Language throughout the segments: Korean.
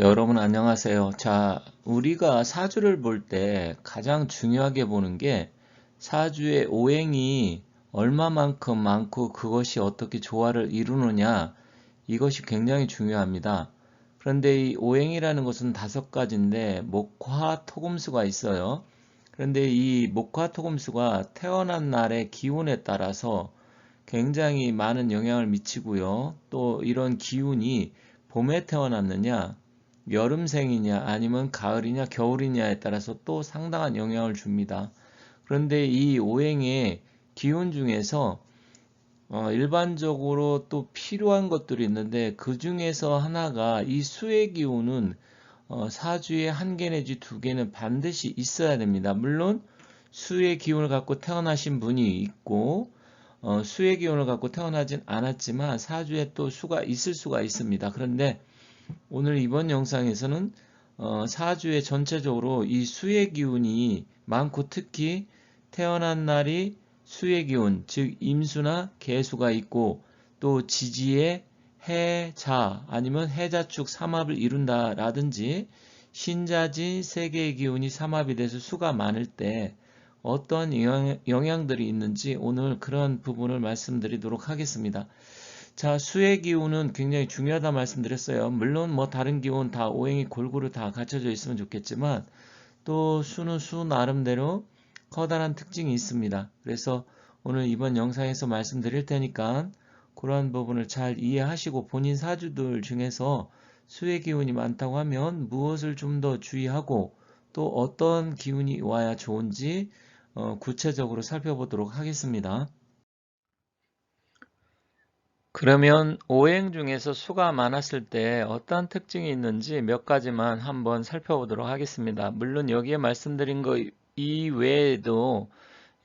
여러분 안녕하세요. 자, 우리가 사주를 볼 때 가장 중요하게 보는 게 사주의 오행이 얼마만큼 많고 그것이 어떻게 조화를 이루느냐, 이것이 굉장히 중요합니다. 그런데 이 오행이라는 것은 5가지인데 목화, 토금수가 있어요. 그런데 이 목화, 토금수가 태어난 날의 기운에 따라서 굉장히 많은 영향을 미치고요. 또 이런 기운이 봄에 태어났느냐, 여름생이냐, 아니면 가을이냐, 겨울이냐에 따라서 또 상당한 영향을 줍니다. 그런데 이 오행의 기운 중에서 일반적으로 또 필요한 것들이 있는데 그 중에서 하나가 이 수의 기운은 사주에 1개 내지 2개는 반드시 있어야 됩니다. 물론 수의 기운을 갖고 태어나신 분이 있고 수의 기운을 갖고 태어나진 않았지만 사주에 또 수가 있을 수가 있습니다. 그런데 오늘 이번 영상에서는 사주에 전체적으로 이 수의 기운이 많고 특히 태어난 날이 수의 기운, 즉 임수나 계수가 있고 또 지지에 해자 아니면 해자축 삼합을 이룬다라든지 신자지 세 개의 기운이 삼합이 돼서 수가 많을 때 어떤 영향들이 있는지 오늘 그런 부분을 말씀드리도록 하겠습니다. 자, 수의 기운은 굉장히 중요하다 말씀드렸어요. 물론 뭐 다른 기운 다 오행이 골고루 다 갖춰져 있으면 좋겠지만 또 수는 수 나름대로 커다란 특징이 있습니다. 그래서 오늘 이번 영상에서 말씀드릴 테니까 그러한 부분을 잘 이해하시고 본인 사주들 중에서 수의 기운이 많다고 하면 무엇을 좀 더 주의하고 또 어떤 기운이 와야 좋은지 구체적으로 살펴보도록 하겠습니다. 그러면 오행 중에서 수가 많았을 때 어떤 특징이 있는지 몇 가지만 한번 살펴보도록 하겠습니다. 물론 여기에 말씀드린 것 이외에도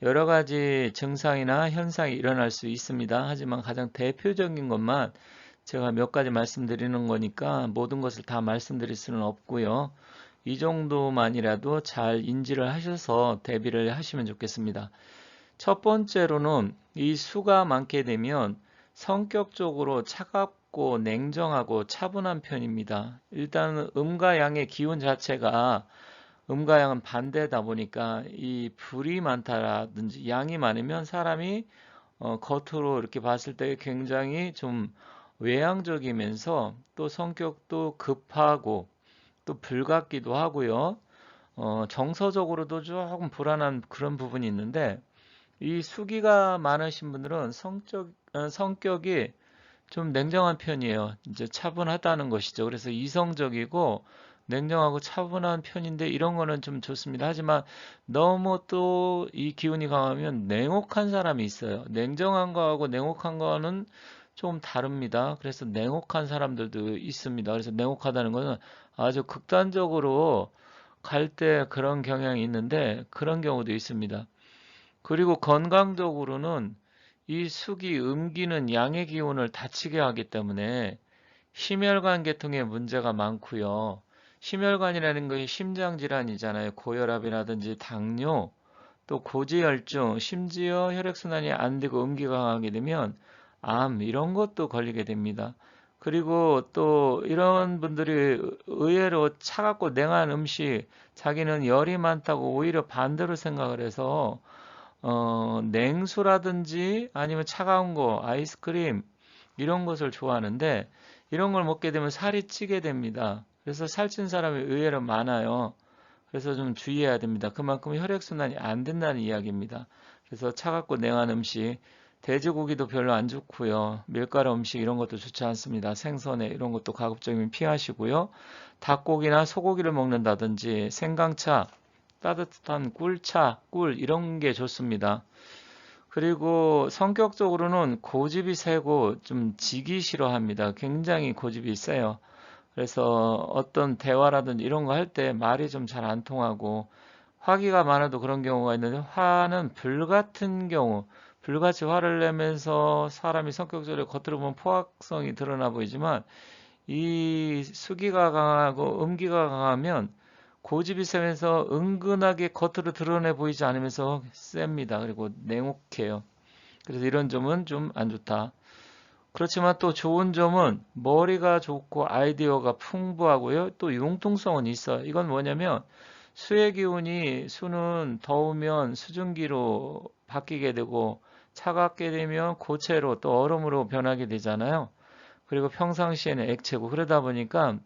여러 가지 증상이나 현상이 일어날 수 있습니다. 하지만 가장 대표적인 것만 제가 몇 가지 말씀드리는 거니까 모든 것을 다 말씀드릴 수는 없고요. 이 정도만이라도 잘 인지를 하셔서 대비를 하시면 좋겠습니다. 첫 번째로는 이 수가 많게 되면 성격적으로 차갑고 냉정하고 차분한 편입니다. 일단 음과 양의 기운 자체가 음과 양은 반대다 보니까 이 불이 많다라든지 양이 많으면 사람이 겉으로 이렇게 봤을 때 굉장히 좀 외향적이면서 또 성격도 급하고 또 불같기도 하고요. 정서적으로도 조금 불안한 그런 부분이 있는데 이 수기가 많으신 분들은 성격이 좀 냉정한 편이에요. 이제 차분하다는 것이죠. 그래서 이성적이고 냉정하고 차분한 편인데 이런 거는 좀 좋습니다. 하지만 너무 또 이 기운이 강하면 냉혹한 사람이 있어요. 냉정한 거하고 냉혹한 거는 좀 다릅니다. 그래서 냉혹한 사람들도 있습니다. 그래서 냉혹하다는 것은 아주 극단적으로 갈 때 그런 경향이 있는데 그런 경우도 있습니다. 그리고 건강적으로는 이 숙이 음기는 양의 기운을 다치게 하기 때문에 심혈관 계통에 문제가 많고요. 심혈관이라는 것이 심장 질환이잖아요. 고혈압이라든지 당뇨, 또 고지혈증, 심지어 혈액순환이 안 되고 음기가 강하게 되면 암 이런 것도 걸리게 됩니다. 그리고 또 이런 분들이 의외로 차갑고 냉한 음식, 자기는 열이 많다고 오히려 반대로 생각을 해서 냉수라든지 아니면 차가운 거, 아이스크림 이런 것을 좋아하는데 이런 걸 먹게 되면 살이 찌게 됩니다. 그래서 살찐 사람이 의외로 많아요. 그래서 좀 주의해야 됩니다. 그만큼 혈액순환이 안 된다는 이야기입니다. 그래서 차갑고 냉한 음식, 돼지고기도 별로 안 좋고요. 밀가루 음식 이런 것도 좋지 않습니다. 생선에 이런 것도 가급적이면 피하시고요. 닭고기나 소고기를 먹는다든지 생강차, 따뜻한 꿀차, 꿀 이런 게 좋습니다. 그리고 성격적으로는 고집이 세고 좀 지기 싫어합니다. 굉장히 고집이 세요. 그래서 어떤 대화라든지 이런 거 할 때 말이 좀 잘 안 통하고 화기가 많아도 그런 경우가 있는데 화는 불같은 경우, 불같이 화를 내면서 사람이 성격적으로 겉으로 보면 포악성이 드러나 보이지만 이 수기가 강하고 음기가 강하면 고집이 세면서 은근하게 겉으로 드러내 보이지 않으면서 셉니다. 그리고 냉혹해요. 그래서 이런 점은 좀 안 좋다. 그렇지만 또 좋은 점은 머리가 좋고 아이디어가 풍부하고요. 또 융통성은 있어요. 이건 뭐냐면 수의 기운이 수는 더우면 수증기로 바뀌게 되고 차갑게 되면 고체로 또 얼음으로 변하게 되잖아요. 그리고 평상시에는 액체고 그러다 보니까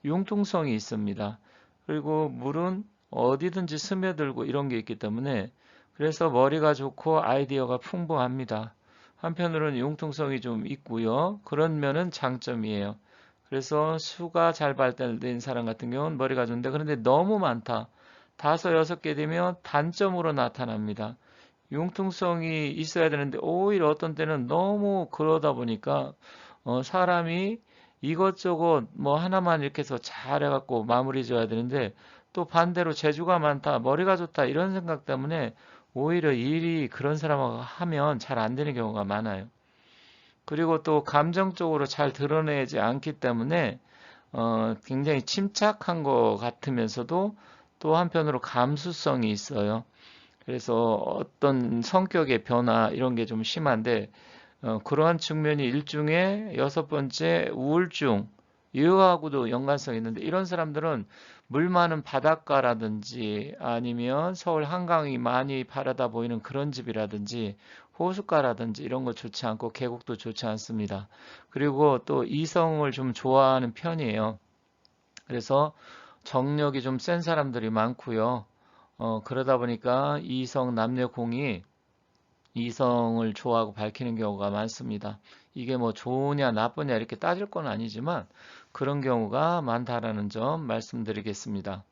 융통성이 있습니다. 그리고 물은 어디든지 스며들고 이런 게 있기 때문에 그래서 머리가 좋고 아이디어가 풍부합니다. 한편으로는 융통성이 좀 있고요. 그런 면은 장점이에요. 그래서 수가 잘 발달된 사람 같은 경우는 머리가 좋은데 그런데 너무 많다. 다섯, 여섯 개 되면 단점으로 나타납니다. 융통성이 있어야 되는데 오히려 어떤 때는 너무 그러다 보니까 사람이 이것저것 뭐 하나만 이렇게 해서 잘 해갖고 마무리 줘야 되는데 또 반대로 재주가 많다, 머리가 좋다 이런 생각 때문에 오히려 일이 그런 사람하고 하면 잘 안 되는 경우가 많아요. 그리고 또 감정적으로 잘 드러내지 않기 때문에 굉장히 침착한 것 같으면서도 또 한편으로 감수성이 있어요. 그래서 어떤 성격의 변화 이런 게 좀 심한데 그러한 측면이 일종의 여섯 번째 우울증 이거하고도 연관성이 있는데 이런 사람들은 물 많은 바닷가라든지 아니면 서울 한강이 많이 바라다 보이는 그런 집이라든지 호숫가라든지 이런 거 좋지 않고 계곡도 좋지 않습니다. 그리고 또 이성을 좀 좋아하는 편이에요. 그래서 정력이 좀 센 사람들이 많고요. 그러다 보니까 이성 남녀 공이 이성을 좋아하고 밝히는 경우가 많습니다. 이게 뭐 좋으냐 나쁘냐 이렇게 따질 건 아니지만 그런 경우가 많다라는 점 말씀드리겠습니다.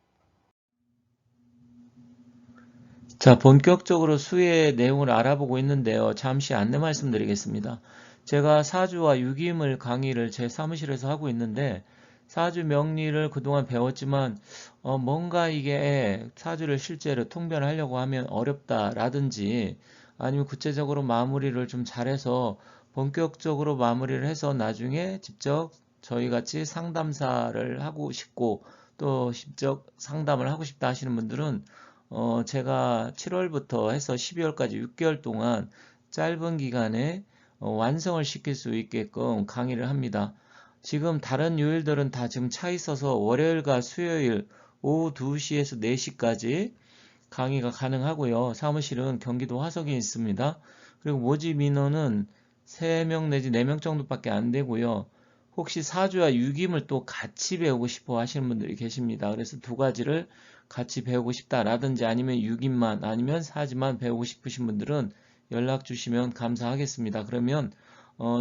자, 본격적으로 수의 내용을 알아보고 있는데요. 잠시 안내 말씀드리겠습니다. 제가 사주와 유기임을 강의를 제 사무실에서 하고 있는데 사주 명리를 그동안 배웠지만 뭔가 이게 사주를 실제로 통변하려고 하면 어렵다라든지 아니면 구체적으로 마무리를 좀 잘해서 본격적으로 마무리를 해서 나중에 직접 저희 같이 상담사를 하고 싶고 또 직접 상담을 하고 싶다 하시는 분들은 제가 7월부터 해서 12월까지 6개월 동안 짧은 기간에 완성을 시킬 수 있게끔 강의를 합니다. 지금 다른 요일들은 다 지금 차 있어서 월요일과 수요일 오후 2시에서 4시까지 강의가 가능하고요. 사무실은 경기도 화성에 있습니다. 그리고 모집 인원은 3명 내지 4명 정도밖에 안 되고요. 혹시 사주와 유김을 또 같이 배우고 싶어 하시는 분들이 계십니다. 그래서 두 가지를 같이 배우고 싶다라든지 아니면 유김만 아니면 사주만 배우고 싶으신 분들은 연락 주시면 감사하겠습니다. 그러면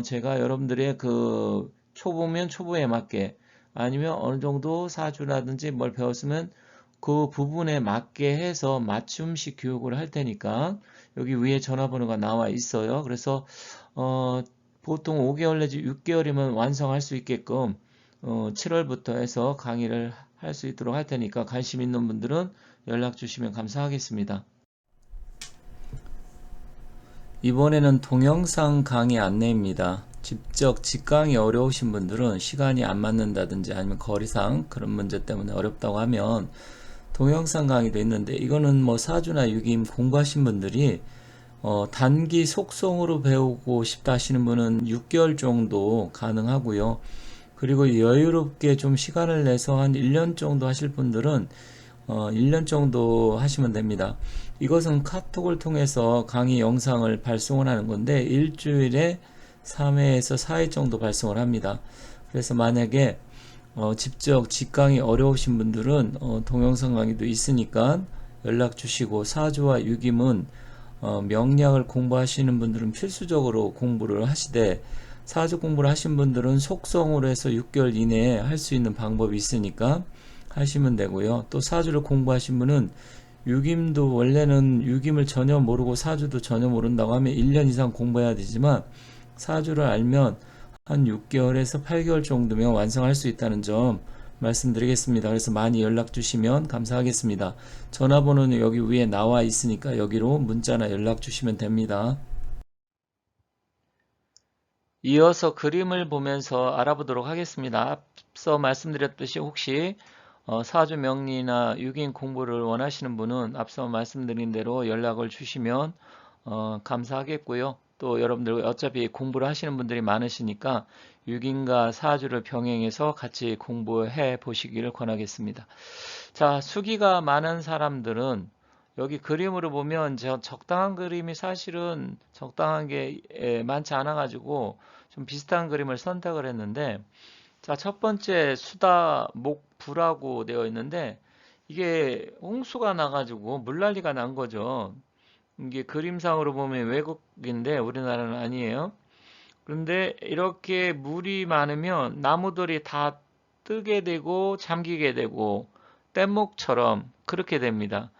제가 여러분들의 그 초보면 초보에 맞게 아니면 어느 정도 사주라든지 뭘 배웠으면 그 부분에 맞게 해서 맞춤식 교육을 할 테니까 여기 위에 전화번호가 나와 있어요. 그래서 보통 5개월 내지 6개월이면 완성할 수 있게끔 7월부터 해서 강의를 할 수 있도록 할 테니까 관심 있는 분들은 연락 주시면 감사하겠습니다. 이번에는 동영상 강의 안내입니다. 직접 직강이 어려우신 분들은 시간이 안 맞는다든지 아니면 거리상 그런 문제 때문에 어렵다고 하면 동영상 강의도 있는데 이거는 뭐 사주나 유기임 공부하신 분들이 단기 속성으로 배우고 싶다 하시는 분은 6개월 정도 가능하고요. 그리고 여유롭게 좀 시간을 내서 한 1년 정도 하실 분들은 1년 정도 하시면 됩니다. 이것은 카톡을 통해서 강의 영상을 발송을 하는 건데 일주일에 3회에서 4회 정도 발송을 합니다. 그래서 만약에 직접 직강이 어려우신 분들은 동영상 강의도 있으니까 연락 주시고 사주와 유김은 명리학을 공부하시는 분들은 필수적으로 공부를 하시되 사주 공부를 하신 분들은 속성으로 해서 6개월 이내에 할 수 있는 방법이 있으니까 하시면 되고요. 또 사주를 공부하신 분은 유김도 원래는 유김을 전혀 모르고 사주도 전혀 모른다고 하면 1년 이상 공부해야 되지만 사주를 알면 한 6개월에서 8개월 정도면 완성할 수 있다는 점 말씀드리겠습니다. 그래서 많이 연락 주시면 감사하겠습니다. 전화번호는 여기 위에 나와 있으니까 여기로 문자나 연락 주시면 됩니다. 이어서 그림을 보면서 알아보도록 하겠습니다. 앞서 말씀드렸듯이 혹시 사주 명리나 유기인 공부를 원하시는 분은 앞서 말씀드린 대로 연락을 주시면 감사하겠고요. 또 여러분들 어차피 공부를 하시는 분들이 많으시니까 6인과 사주를 병행해서 같이 공부해 보시기를 권하겠습니다. 자, 수기가 많은 사람들은 여기 그림으로 보면 적당한 그림이 사실은 적당한 게 많지 않아 가지고 좀 비슷한 그림을 선택을 했는데, 자, 첫 번째 수다 목부라고 되어 있는데 이게 홍수가 나가지고 물난리가 난 거죠. 이게 그림상으로 보면 외국인데 우리나라는 아니에요. 그런데 이렇게 물이 많으면 나무들이 다 뜨게 되고 잠기게 되고 뗏목처럼 그렇게 됩니다.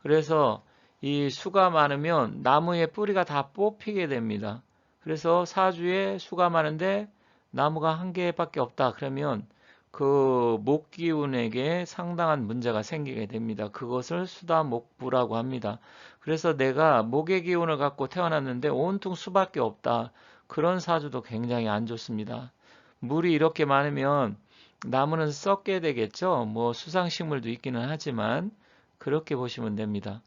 그래서 이 수가 많으면 나무의 뿌리가 다 뽑히게 됩니다. 그래서 사주에 수가 많은데 나무가 한 개밖에 없다. 그러면 그 목기운에게 상당한 문제가 생기게 됩니다. 그것을 수다목부라고 합니다. 그래서 내가 목의 기운을 갖고 태어났는데 온통 수밖에 없다. 그런 사주도 굉장히 안 좋습니다. 물이 이렇게 많으면 나무는 썩게 되겠죠. 뭐 수상식물도 있기는 하지만 그렇게 보시면 됩니다.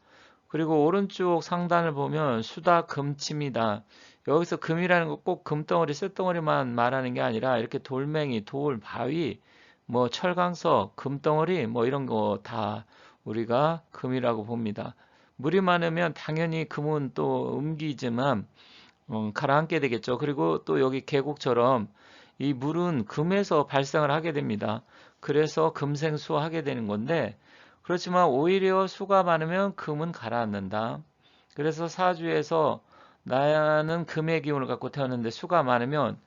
그리고 오른쪽 상단을 보면 수다 금침이다. 여기서 금이라는 거 꼭 금덩어리, 쇳덩어리만 말하는 게 아니라 이렇게 돌멩이, 돌, 바위, 뭐 철강석, 금덩어리 뭐 이런 거 다 우리가 금이라고 봅니다. 물이 많으면 당연히 금은 또 음기지만 가라앉게 되겠죠. 그리고 또 여기 계곡처럼 이 물은 금에서 발생을 하게 됩니다. 그래서 금생수하게 되는 건데, 그렇지만 오히려 수가 많으면 금은 가라앉는다. 그래서 사주에서 나는 금의 기운을 갖고 태어났는데 수가 많으면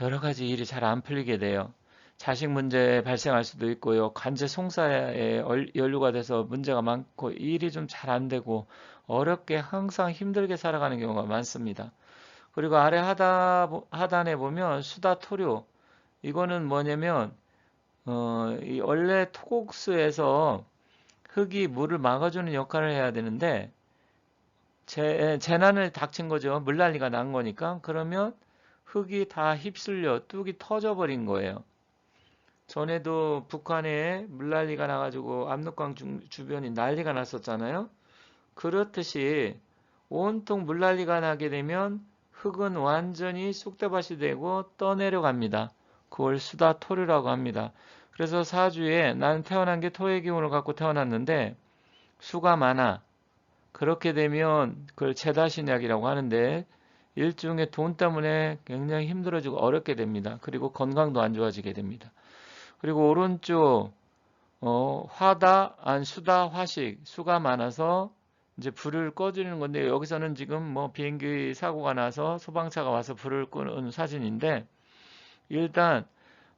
여러 가지 일이 잘 안 풀리게 돼요. 자식 문제 발생할 수도 있고요. 관제 송사에 연루가 돼서 문제가 많고 일이 좀 잘 안 되고 어렵게 항상 힘들게 살아가는 경우가 많습니다. 그리고 아래 하단에 보면 수다 토류. 이거는 뭐냐면 이 원래 토곡수에서 흙이 물을 막아주는 역할을 해야 되는데 재난을 닥친 거죠. 물난리가 난 거니까. 그러면 흙이 다 휩쓸려 뚝이 터져버린 거예요. 전에도 북한에 물난리가 나가지고 압록강 주변이 난리가 났었잖아요. 그렇듯이 온통 물난리가 나게 되면 흙은 완전히 쑥대밭이 되고 떠내려갑니다. 그걸 수다토류라고 합니다. 그래서 사주에 나는 태어난 게 토의 기운을 갖고 태어났는데 수가 많아. 그렇게 되면 그걸 재다신약이라고 하는데 일종의 돈 때문에 굉장히 힘들어지고 어렵게 됩니다. 그리고 건강도 안 좋아지게 됩니다. 그리고 오른쪽 화다, 수다, 화식, 수가 많아서 이제 불을 꺼주는 건데 여기서는 지금 뭐 비행기 사고가 나서 소방차가 와서 불을 끄는 사진인데 일단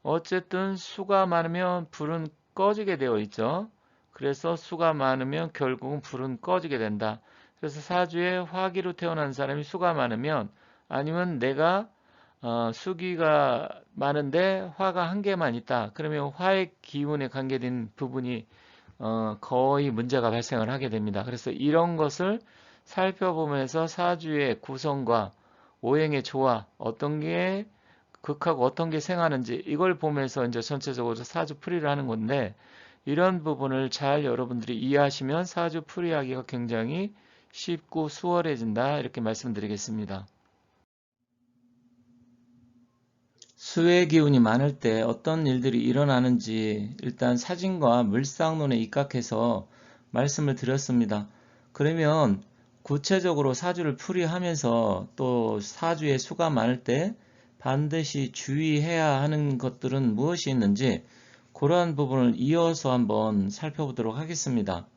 어쨌든 수가 많으면 불은 꺼지게 되어 있죠. 그래서 수가 많으면 결국은 불은 꺼지게 된다. 그래서 사주에 화기로 태어난 사람이 수가 많으면 아니면 내가 수기가 많은데 화가 한 개만 있다. 그러면 화의 기운에 관계된 부분이 거의 문제가 발생을 하게 됩니다. 그래서 이런 것을 살펴보면서 사주의 구성과 오행의 조화, 어떤 게 극하고 어떤 게 생하는지 이걸 보면서 이제 전체적으로 사주 풀이를 하는 건데 이런 부분을 잘 여러분들이 이해하시면 사주 풀이하기가 굉장히 쉽고 수월해진다 이렇게 말씀드리겠습니다. 수의 기운이 많을 때 어떤 일들이 일어나는지 일단 사진과 물상론에 입각해서 말씀을 드렸습니다. 그러면 구체적으로 사주를 풀이하면서 또 사주에 수가 많을 때 반드시 주의해야 하는 것들은 무엇이 있는지 그러한 부분을 이어서 한번 살펴보도록 하겠습니다.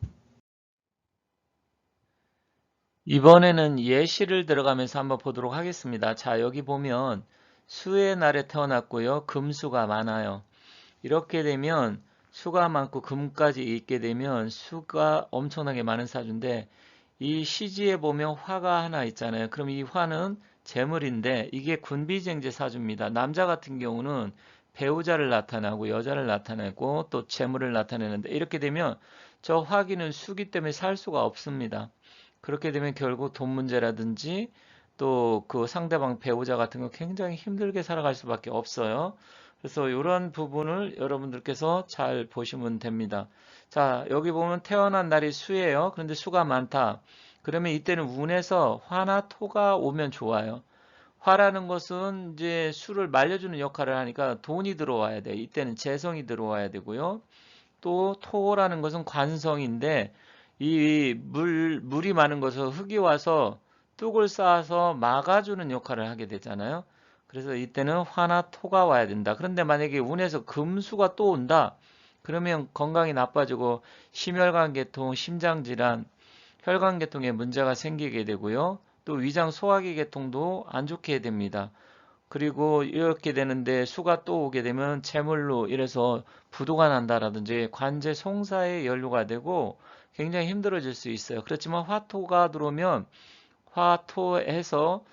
이번에는 예시를 들어가면서 한번 보도록 하겠습니다. 자, 여기 보면 수의 날에 태어났고요. 금수가 많아요. 이렇게 되면 수가 많고 금까지 있게 되면 수가 엄청나게 많은 사주인데 이 시지에 보면 화가 하나 있잖아요. 그럼 이 화는 재물인데 이게 군비쟁제 사주입니다. 남자 같은 경우는 배우자를 나타나고 여자를 나타내고 또 재물을 나타내는데 이렇게 되면 저 화기는 수기 때문에 살 수가 없습니다. 그렇게 되면 결국 돈 문제라든지 또 그 상대방 배우자 같은 거 굉장히 힘들게 살아갈 수밖에 없어요. 그래서 이런 부분을 여러분들께서 잘 보시면 됩니다. 자, 여기 보면 태어난 날이 수예요. 그런데 수가 많다. 그러면 이때는 운에서 화나 토가 오면 좋아요. 화라는 것은 이제 수를 말려주는 역할을 하니까 돈이 들어와야 돼. 이때는 재성이 들어와야 되고요. 또 토라는 것은 관성인데 이 물이 많은 것은 흙이 와서 뚝을 쌓아서 막아주는 역할을 하게 되잖아요. 그래서 이때는 화나 토가 와야 된다. 그런데 만약에 운에서 금수가 또 온다. 그러면 건강이 나빠지고 심혈관계통, 심장질환, 혈관계통에 문제가 생기게 되고요. 또 위장 소화기 계통도 안 좋게 됩니다. 그리고 이렇게 되는데 수가 또 오게 되면 재물로 이래서 부도가 난다라든지 관제 송사에 연루가 되고 굉장히 힘들어질 수 있어요. 그렇지만 화토가 들어오면 화토해서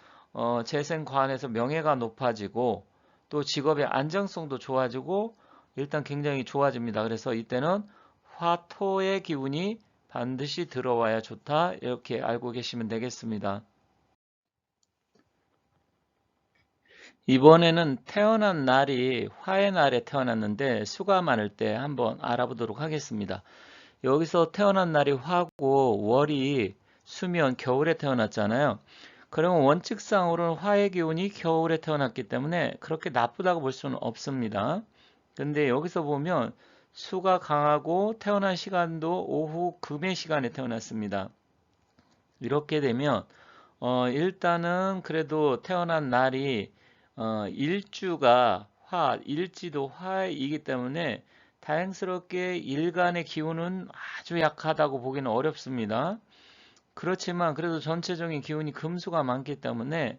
재생관에서 명예가 높아지고 또 직업의 안정성도 좋아지고 일단 굉장히 좋아집니다. 그래서 이때는 화토의 기운이 반드시 들어와야 좋다. 이렇게 알고 계시면 되겠습니다. 이번에는 태어난 날이 화의 날에 태어났는데 수가 많을 때 한번 알아보도록 하겠습니다. 여기서 태어난 날이 화고 월이 수면 겨울에 태어났잖아요. 그러면 원칙상으로는 화의 기운이 겨울에 태어났기 때문에 그렇게 나쁘다고 볼 수는 없습니다. 근데 여기서 보면 수가 강하고 태어난 시간도 오후 금의 시간에 태어났습니다. 이렇게 되면 일단은 그래도 태어난 날이 일주가 일지도 화이기 때문에 다행스럽게 일간의 기운은 아주 약하다고 보기는 어렵습니다. 그렇지만 그래도 전체적인 기운이 금수가 많기 때문에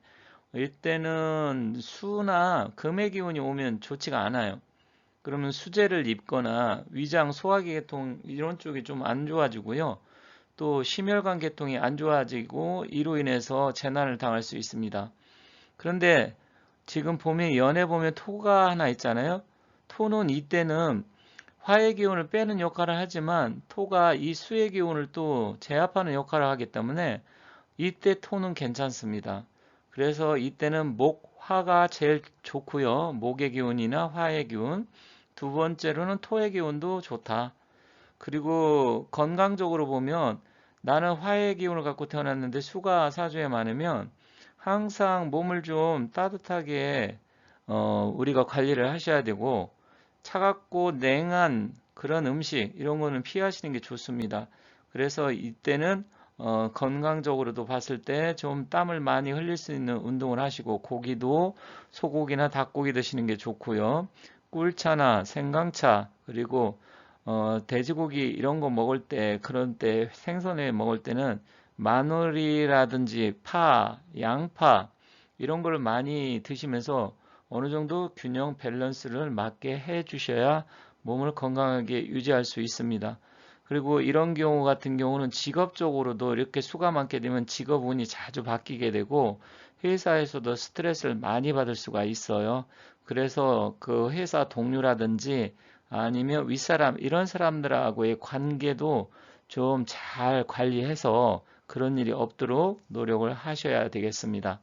이때는 수나 금의 기운이 오면 좋지가 않아요. 그러면 수재를 입거나 위장 소화기 계통 이런 쪽이 좀 안 좋아지고요. 또 심혈관 계통이 안 좋아지고 이로 인해서 재난을 당할 수 있습니다. 그런데 지금 보면 연에 보면 토가 하나 있잖아요. 토는 이때는 화의 기운을 빼는 역할을 하지만 토가 이 수의 기운을 또 제압하는 역할을 하기 때문에 이때 토는 괜찮습니다. 그래서 이때는 목, 화가 제일 좋고요. 목의 기운이나 화의 기운. 두 번째로는 토의 기운도 좋다. 그리고 건강적으로 보면 나는 화의 기운을 갖고 태어났는데 수가 사주에 많으면 항상 몸을 좀 따뜻하게 우리가 관리를 하셔야 되고 차갑고 냉한 그런 음식 이런 거는 피하시는 게 좋습니다. 그래서 이때는 건강적으로도 봤을 때 좀 땀을 많이 흘릴 수 있는 운동을 하시고 고기도 소고기나 닭고기 드시는 게 좋고요. 꿀차나 생강차 그리고 돼지고기 이런 거 먹을 때 그런 때 생선회 먹을 때는 마늘이라든지 파, 양파 이런 걸 많이 드시면서 어느 정도 균형 밸런스를 맞게 해 주셔야 몸을 건강하게 유지할 수 있습니다. 그리고 이런 경우 같은 경우는 직업적으로도 이렇게 수가 많게 되면 직업 운이 자주 바뀌게 되고 회사에서도 스트레스를 많이 받을 수가 있어요. 그래서 그 회사 동료라든지 아니면 윗사람 이런 사람들하고의 관계도 좀 잘 관리해서 그런 일이 없도록 노력을 하셔야 되겠습니다.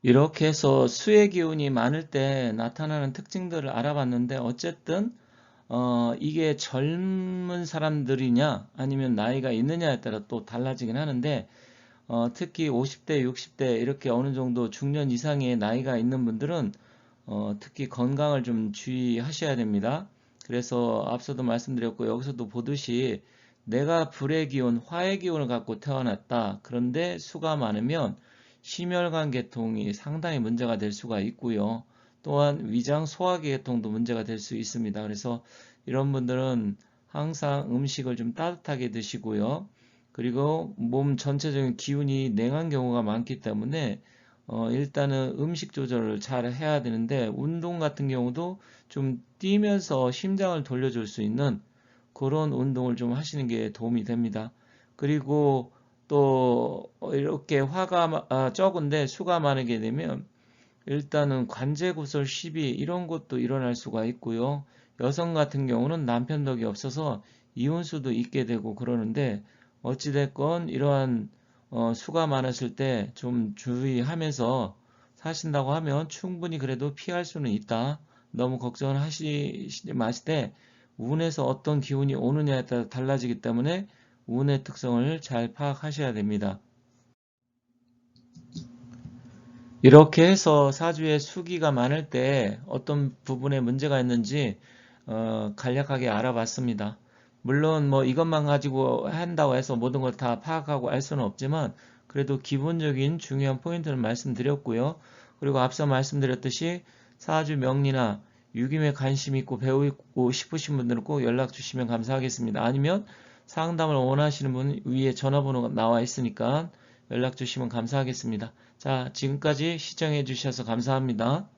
이렇게 해서 수의 기운이 많을 때 나타나는 특징들을 알아봤는데 어쨌든 이게 젊은 사람들이냐 아니면 나이가 있느냐에 따라 또 달라지긴 하는데 특히 50대, 60대 이렇게 어느 정도 중년 이상의 나이가 있는 분들은 특히 건강을 좀 주의하셔야 됩니다. 그래서 앞서도 말씀드렸고 여기서도 보듯이 내가 불의 기운, 화의 기운을 갖고 태어났다. 그런데 수가 많으면 심혈관 계통이 상당히 문제가 될 수가 있고요. 또한 위장 소화기 계통도 문제가 될 수 있습니다. 그래서 이런 분들은 항상 음식을 좀 따뜻하게 드시고요. 그리고 몸 전체적인 기운이 냉한 경우가 많기 때문에 일단은 음식 조절을 잘 해야 되는데 운동 같은 경우도 좀 뛰면서 심장을 돌려줄 수 있는 그런 운동을 좀 하시는 게 도움이 됩니다. 그리고 또 이렇게 화가 적은데 수가 많게 되면 일단은 관제구설 시비 이런 것도 일어날 수가 있고요. 여성 같은 경우는 남편 덕이 없어서 이혼 수도 있게 되고 그러는데 어찌됐건 이러한 수가 많았을 때 좀 주의하면서 사신다고 하면 충분히 그래도 피할 수는 있다. 너무 걱정을 하시지 마시되 운에서 어떤 기운이 오느냐에 따라 달라지기 때문에 운의 특성을 잘 파악하셔야 됩니다. 이렇게 해서 사주에 수기가 많을 때 어떤 부분에 문제가 있는지 간략하게 알아봤습니다. 물론 뭐 이것만 가지고 한다고 해서 모든 걸 다 파악하고 알 수는 없지만 그래도 기본적인 중요한 포인트를 말씀드렸고요. 그리고 앞서 말씀드렸듯이 사주 명리나 유김에 관심 있고 배우고 싶으신 분들은 꼭 연락 주시면 감사하겠습니다. 아니면 상담을 원하시는 분 위에 전화번호가 나와 있으니까 연락 주시면 감사하겠습니다. 자, 지금까지 시청해 주셔서 감사합니다.